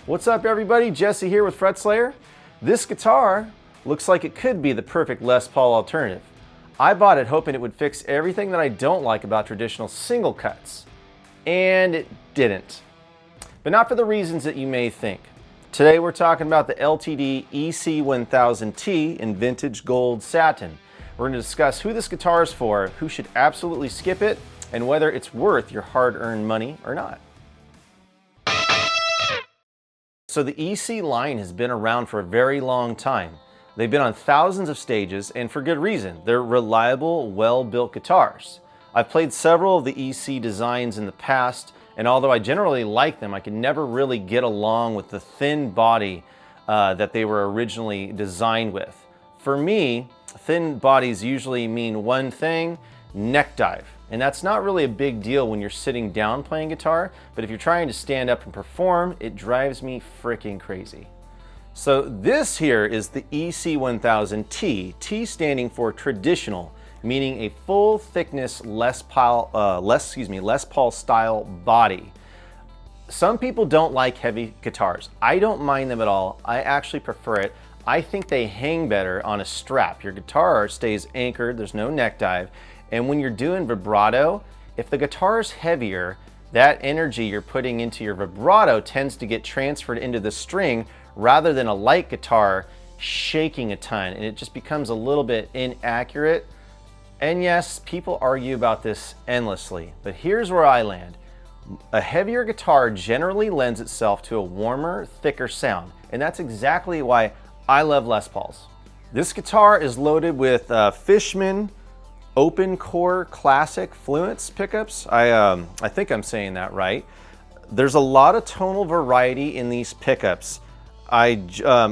What's up everybody, Jesse here with Fretslayer. This guitar looks like it could be the perfect Les Paul alternative. I bought it hoping it would fix everything that I don't like about traditional single cuts, and it didn't. But not for the reasons that you may think. Today we're talking about the LTD EC-1000T in vintage gold satin. We're going to discuss who this guitar is for, who should absolutely skip it, and whether it's worth your hard-earned money or not. So the EC line has been around for a very long time. They've been on thousands of stages, and for good reason. They're reliable, well-built guitars. I've played several of the EC designs in the past, and although I generally like them, I could never really get along with the thin body that they were originally designed with. For me, thin bodies usually mean one thing: neck dive. And that's not really a big deal when you're sitting down playing guitar, but if you're trying to stand up and perform, it drives me freaking crazy. So this here is the EC-1000T, T standing for traditional, meaning a full thickness Les Paul style body. Some people don't like heavy guitars. I don't mind them at all. I actually prefer it. I think they hang better on a strap. Your guitar stays anchored, there's no neck dive. And when you're doing vibrato, if the guitar is heavier, that energy you're putting into your vibrato tends to get transferred into the string rather than a light guitar shaking a ton, and it just becomes a little bit inaccurate. And yes, people argue about this endlessly, but here's where I land. A heavier guitar generally lends itself to a warmer, thicker sound, and that's exactly why I love Les Pauls. This guitar is loaded with Fishman open core classic fluence pickups. I think I'm saying that right. There's a lot of tonal variety in these pickups. I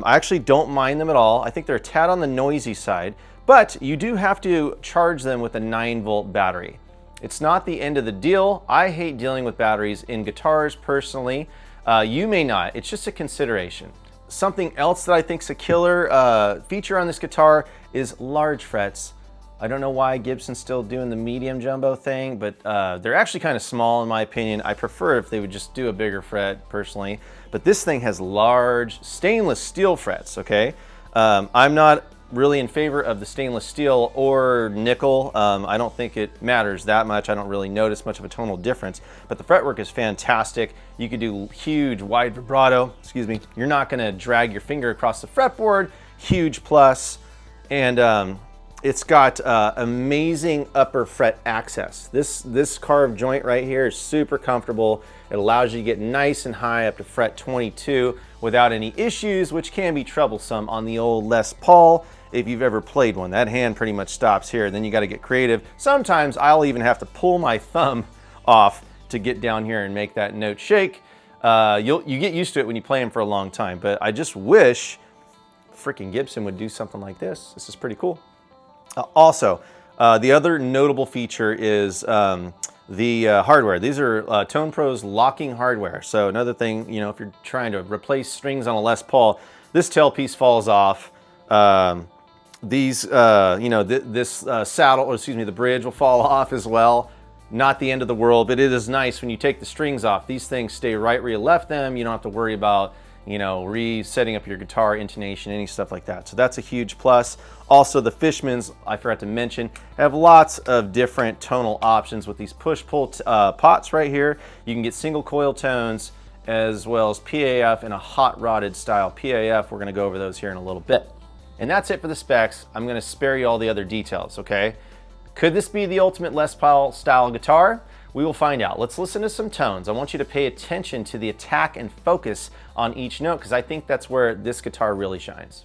actually don't mind them at all. I think they're a tad on the noisy side, but you do have to charge them with a 9-volt battery. It's not the end of the deal. I hate dealing with batteries in guitars personally. You may not. It's just a consideration. Something else that I think is a killer feature on this guitar is large frets. I don't know why Gibson's still doing the medium jumbo thing, but they're actually kind of small in my opinion. I prefer if they would just do a bigger fret personally, but this thing has large stainless steel frets, okay? I'm not really in favor of the stainless steel or nickel. I don't think it matters that much. I don't really notice much of a tonal difference, but the fretwork is fantastic. You could do huge wide vibrato, excuse me. You're not gonna drag your finger across the fretboard, huge plus. And it's got amazing upper fret access. This carved joint right here is super comfortable. It allows you to get nice and high up to fret 22 without any issues, which can be troublesome on the old Les Paul if you've ever played one. That hand pretty much stops here, then you gotta get creative. Sometimes I'll even have to pull my thumb off to get down here and make that note shake. You get used to it when you play them for a long time, but I just wish freaking Gibson would do something like this. This is pretty cool. Also, the other notable feature is the hardware. These are Tone Pro's locking hardware. So another thing, you know, if you're trying to replace strings on a Les Paul, this tailpiece falls off. This saddle, or excuse me, the bridge will fall off as well. Not the end of the world, but it is nice when you take the strings off. These things stay right where you left them. You don't have to worry about, you know, resetting up your guitar intonation, any stuff like that. So that's a huge plus. Also, the Fishmans, I forgot to mention, have lots of different tonal options with these push-pull pots right here. You can get single coil tones as well as PAF and a hot rodded style PAF. We're gonna go over those here in a little bit. And that's it for the specs. I'm gonna spare you all the other details, okay? Could this be the ultimate Les Paul style guitar? We will find out. Let's listen to some tones. I want you to pay attention to the attack and focus on each note, because I think that's where this guitar really shines.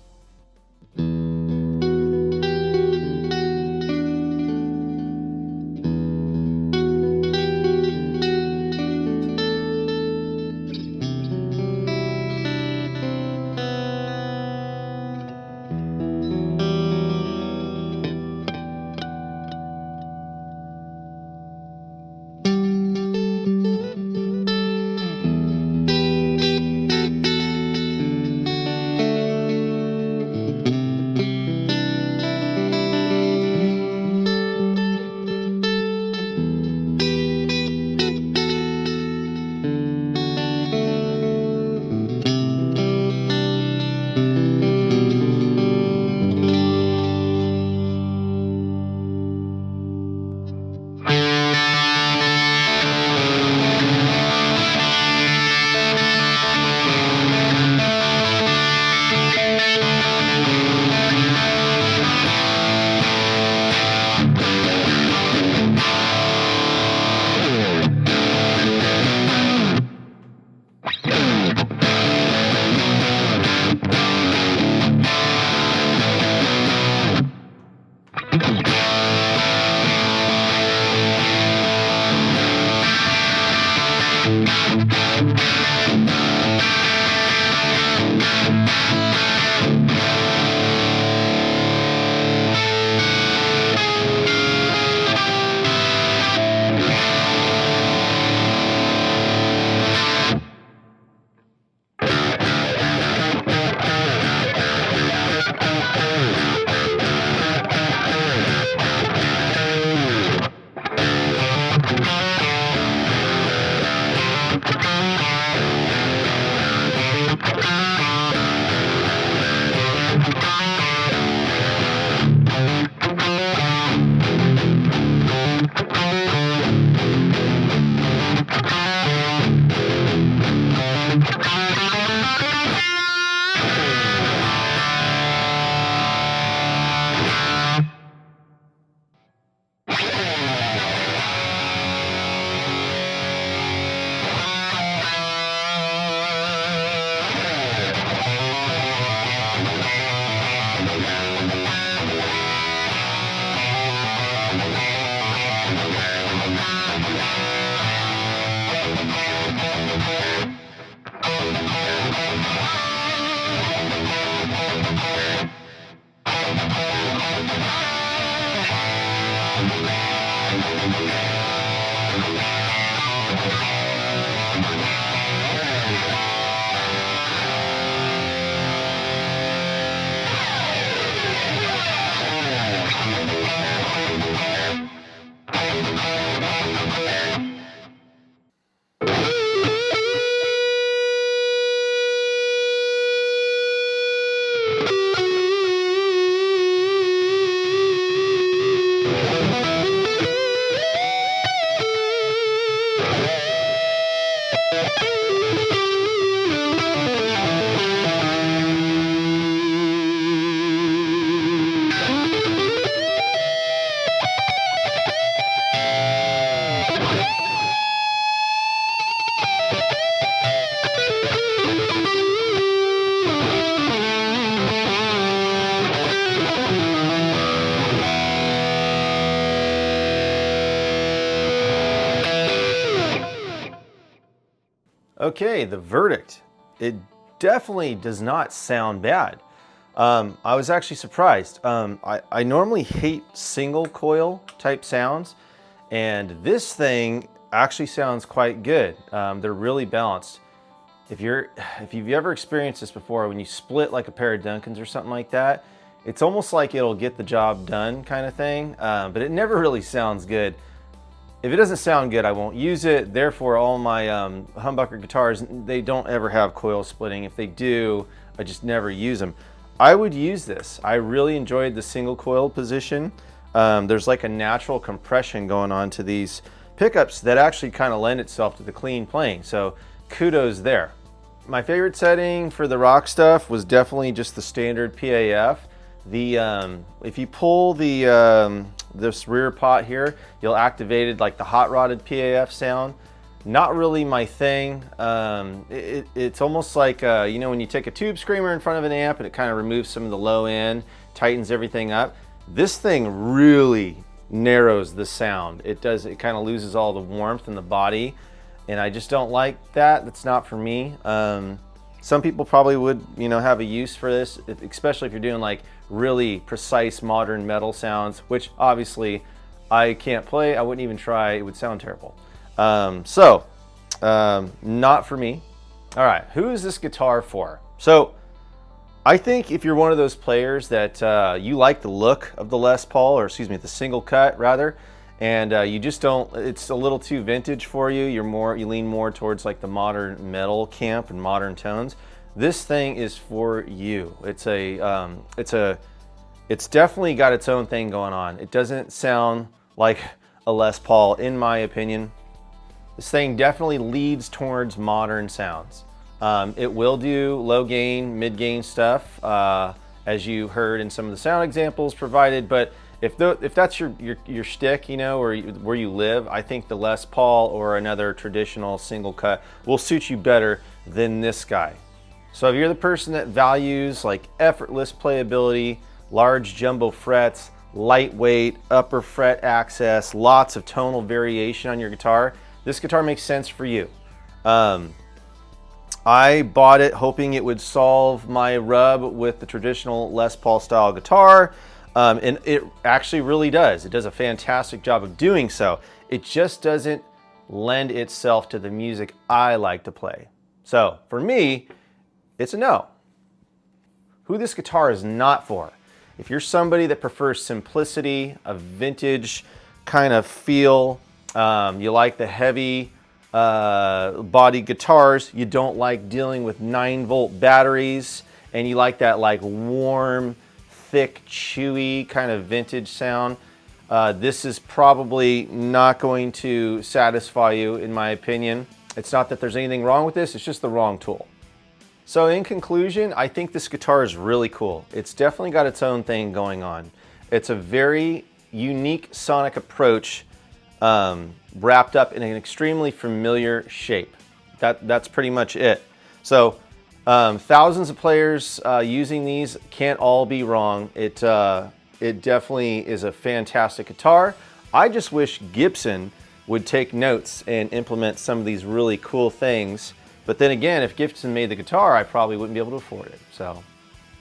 Okay, the verdict. It definitely does not sound bad. I was actually surprised. I normally hate single coil type sounds, and this thing actually sounds quite good. They're really balanced. If you've ever experienced this before, when you split like a pair of Duncans or something like that, it's almost like it'll get the job done kind of thing, but it never really sounds good. If it doesn't sound good, I won't use it. Therefore, all my humbucker guitars, they don't ever have coil splitting. If they do, I just never use them. I would use this. I really enjoyed the single coil position. There's like a natural compression going on to these pickups that actually kind of lend itself to the clean playing. So kudos there. My favorite setting for the rock stuff was definitely just the standard PAF. If you pull this rear pot here, you'll activate it like the hot rodded PAF sound. Not really my thing. It's almost like, you know, when you take a tube screamer in front of an amp and it kind of removes some of the low end, tightens everything up. This thing really narrows the sound. It kind of loses all the warmth in the body, and I just don't like that. That's not for me. Some people probably would, you know, have a use for this, especially if you're doing like really precise modern metal sounds, which obviously I can't play. I wouldn't even try. It would sound terrible. Not for me. All right, who is this guitar for? So I think if you're one of those players that you like the look of the Les Paul, or excuse me, the single cut rather, and you just don't, it's a little too vintage for you. You lean more towards like the modern metal camp and modern tones. This thing is for you. It's definitely got its own thing going on. It doesn't sound like a Les Paul, in my opinion. This thing definitely leads towards modern sounds. It will do low gain, mid gain stuff, as you heard in some of the sound examples provided, but if that's your shtick, you know, or where you live, I think the Les Paul or another traditional single cut will suit you better than this guy. So if you're the person that values like effortless playability, large jumbo frets, lightweight, upper fret access, lots of tonal variation on your guitar, this guitar makes sense for you. I bought it hoping it would solve my rub with the traditional Les Paul style guitar. And it actually really does. It does a fantastic job of doing so. It just doesn't lend itself to the music I like to play. So for me, it's a no. Who this guitar is not for. If you're somebody that prefers simplicity, a vintage kind of feel, you like the heavy body guitars, you don't like dealing with 9-volt batteries, and you like that like warm, thick, chewy kind of vintage sound, this is probably not going to satisfy you, in my opinion. It's not that there's anything wrong with this, it's just the wrong tool. So in conclusion, I think this guitar is really cool. It's definitely got its own thing going on. It's a very unique sonic approach, wrapped up in an extremely familiar shape. That's pretty much it. So thousands of players using these can't all be wrong. It definitely is a fantastic guitar. I just wish Gibson would take notes and implement some of these really cool things. But then again, if Gibson made the guitar, I probably wouldn't be able to afford it.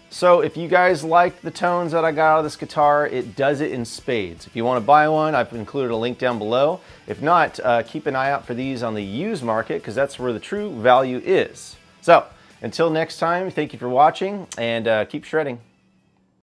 So if you guys like the tones that I got out of this guitar, it does it in spades. If you want to buy one, I've included a link down below. If not, keep an eye out for these on the used market, because that's where the true value is. So until next time, thank you for watching, and keep shredding.